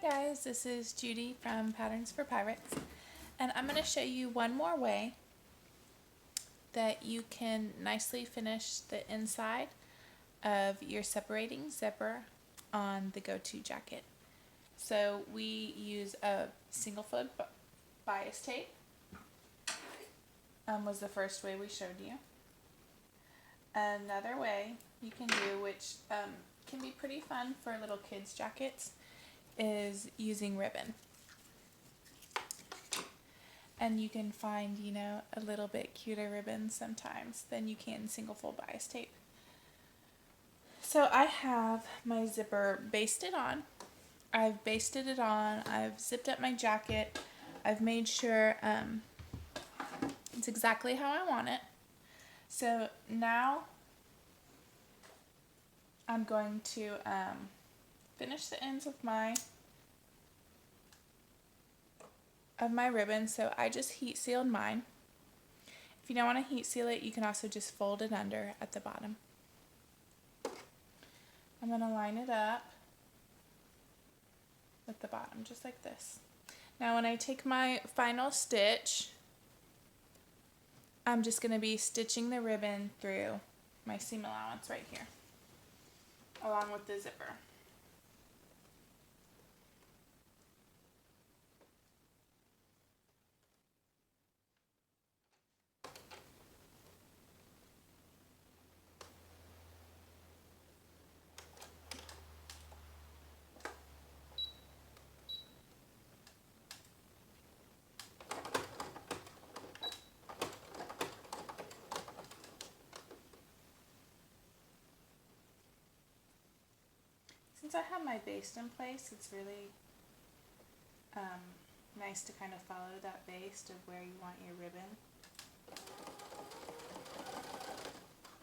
Hi guys, this is Judy from Patterns for Pirates, and I'm going to show you one more way that you can nicely finish the inside of your separating zipper on the go-to jacket. So we use a single foot bias tape, was the first way we showed you. Another way you can do, which can be pretty fun for little kids' jackets, is using ribbon. And you can find, a little bit cuter ribbon sometimes than you can single fold bias tape. So I have my zipper basted on. I've basted it on. I've zipped up my jacket. I've made sure it's exactly how I want it. So now I'm going to finish the ends of my ribbon. So I just heat sealed mine. If you don't want to heat seal it, you can also just fold it under at the bottom. I'm going to line it up with the bottom just like this. Now when I take my final stitch, I'm just going to be stitching the ribbon through my seam allowance right here along with the zipper. Since I have my baste in place, it's really nice to kind of follow that baste of where you want your ribbon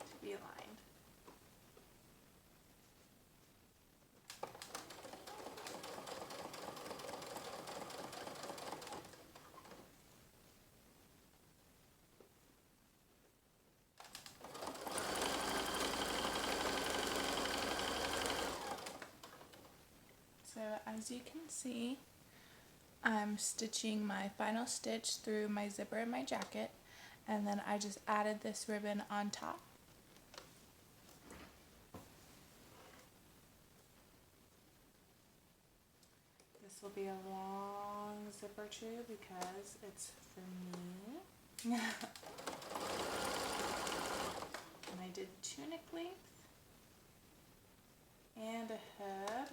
to be aligned. So as you can see, I'm stitching my final stitch through my zipper in my jacket, and then I just added this ribbon on top. This will be a long zipper tube because it's for me. And I did tunic length and a hood.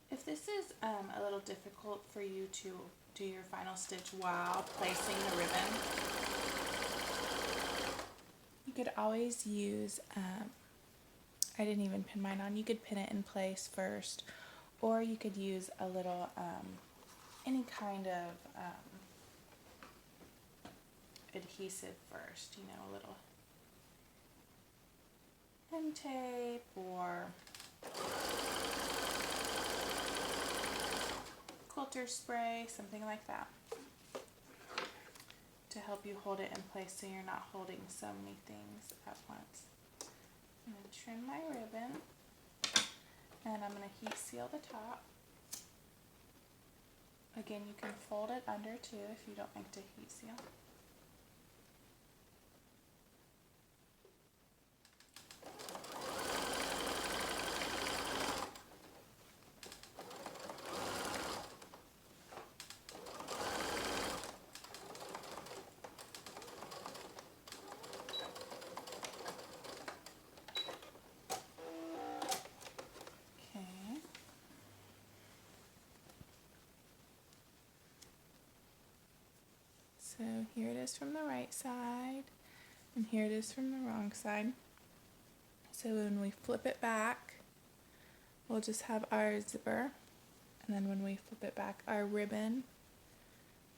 If this is a little difficult for you to do your final stitch while placing the ribbon, you could always use, I didn't even pin mine on, you could pin it in place first, or you could use a little, any kind of adhesive first, a little end tape or quilter spray, something like that, to help you hold it in place so you're not holding so many things at once. I'm going to trim my ribbon, and I'm going to heat seal the top. Again, you can fold it under too if you don't like to heat seal. So here it is from the right side, and here it is from the wrong side. So when we flip it back, we'll just have our zipper, and then when we flip it back, our ribbon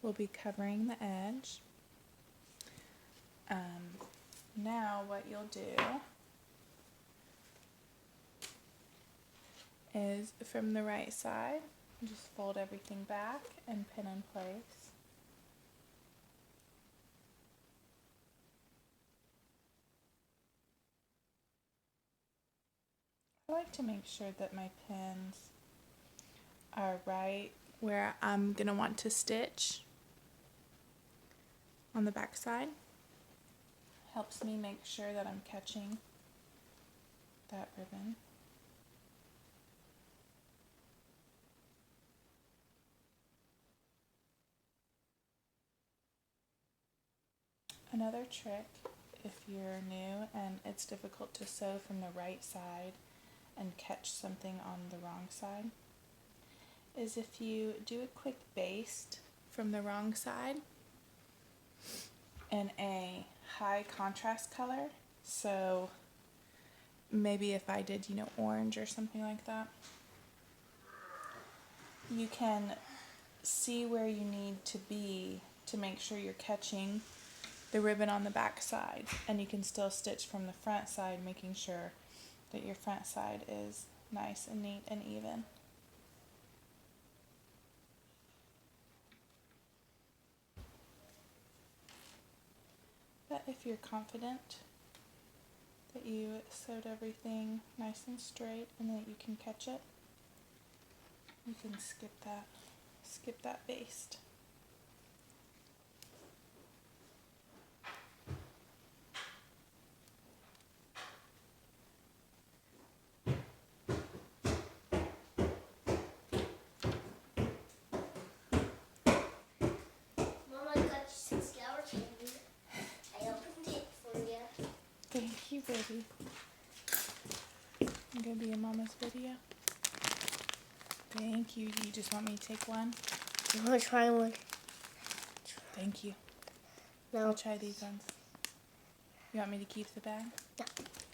will be covering the edge. Now what you'll do is from the right side. Just fold everything back and pin in place. I like to make sure that my pins are right where I'm going to want to stitch on the back side. Helps me make sure that I'm catching that ribbon. Another trick, if you're new and it's difficult to sew from the right side and catch something on the wrong side, is if you do a quick baste from the wrong side in a high contrast color. So maybe if I did, orange or something like that, you can see where you need to be to make sure you're catching the ribbon on the back side, and you can still stitch from the front side, making sure that your front side is nice and neat and even. But if you're confident that you sewed everything nice and straight and that you can catch it, you can skip that baste. Thank you, baby. I'm gonna be in Mama's video. Thank you. Do you just want me to take one? I want to try one. Thank you. No. I'll try these ones. You want me to keep the bag? Yeah.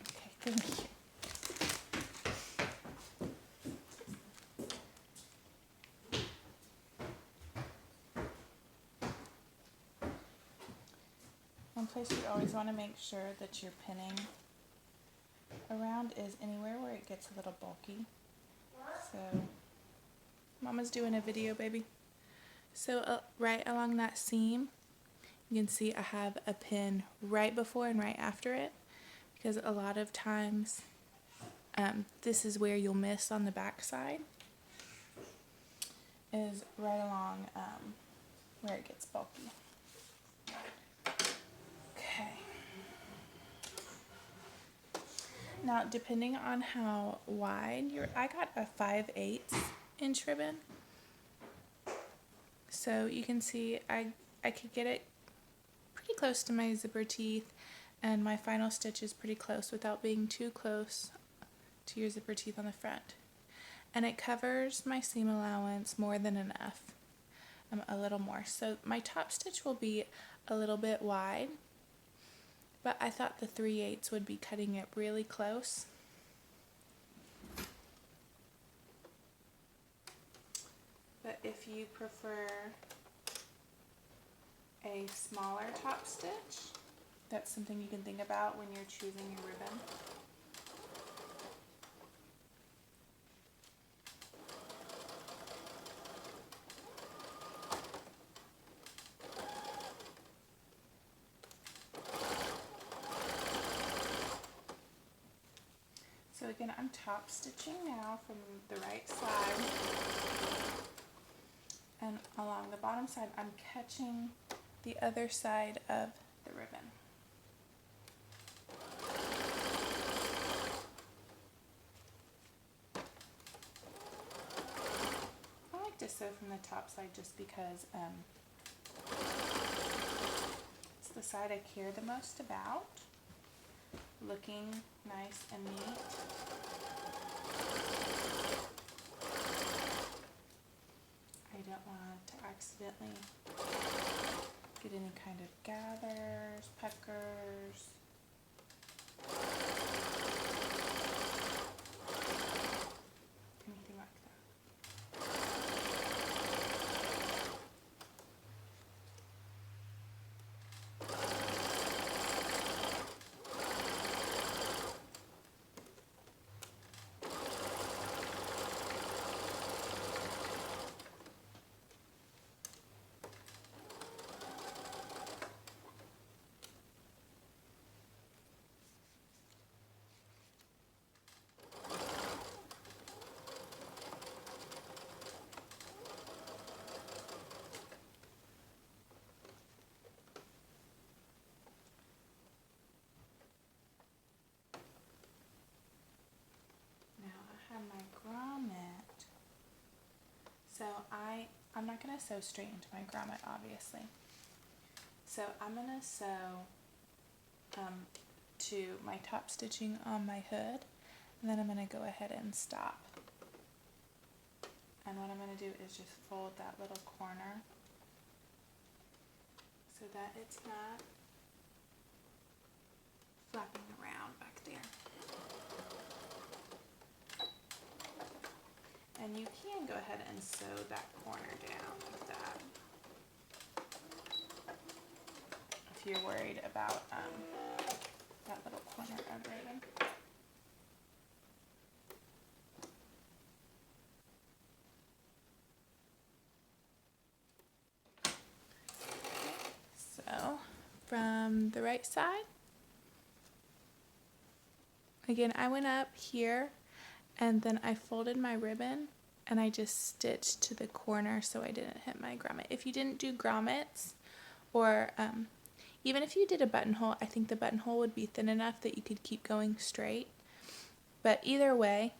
Okay, thank you. One place you always want to make sure that you're pinning around is anywhere where it gets a little bulky. So, Mama's doing a video, baby. So right along that seam, you can see I have a pin right before and right after it, because a lot of times this is where you'll miss on the back side, is right along where it gets bulky. Okay. Now, depending on how wide I got a 5/8 inch ribbon. So you can see I could get it pretty close to my zipper teeth, and my final stitch is pretty close without being too close to your zipper teeth on the front. And it covers my seam allowance more than enough, a little more. So my top stitch will be a little bit wide, but I thought the 3/8 would be cutting it really close. But if you prefer a smaller top stitch, that's something you can think about when you're choosing your ribbon. So again, I'm top stitching now from the right side, and along the bottom side I'm catching the other side of the ribbon. I like to sew from the top side just because it's the side I care the most about, looking nice and neat. I don't want to accidentally get any kind of gathers, puckers. Anything like that. have my grommet. So I'm not going to sew straight into my grommet, obviously. So I'm going to sew to my top stitching on my hood, and then I'm going to go ahead and stop. And what I'm going to do is just fold that little corner so that it's not flapping around back there. And you can go ahead and sew that corner down like that if you're worried about that little corner of ribbon. So from the right side, again, I went up here and then I folded my ribbon and I just stitched to the corner so I didn't hit my grommet. If you didn't do grommets, or even if you did a buttonhole, I think the buttonhole would be thin enough that you could keep going straight. But either way,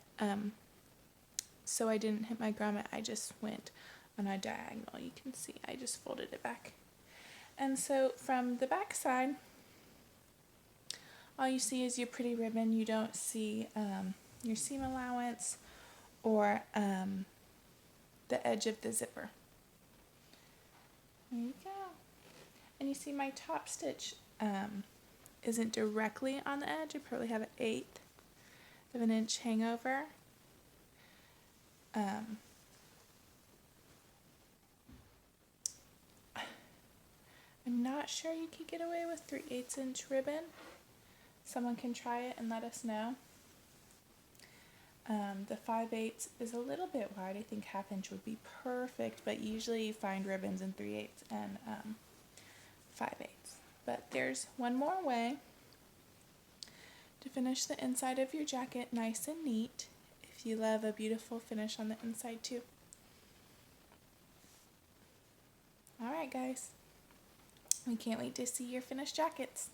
so I didn't hit my grommet, I just went on a diagonal. You can see I just folded it back. And so from the back side, all you see is your pretty ribbon. You don't see your seam allowance or the edge of the zipper. There you go. And you see my top stitch isn't directly on the edge. I probably have an 1/8 of an inch hangover. I'm not sure you could get away with 3/8 inch ribbon. Someone can try it and let us know. The 5/8 is a little bit wide. I think 1/2 inch would be perfect, but usually you find ribbons in 3/8 and 5/8. But there's one more way to finish the inside of your jacket nice and neat if you love a beautiful finish on the inside too. Alright guys, we can't wait to see your finished jackets.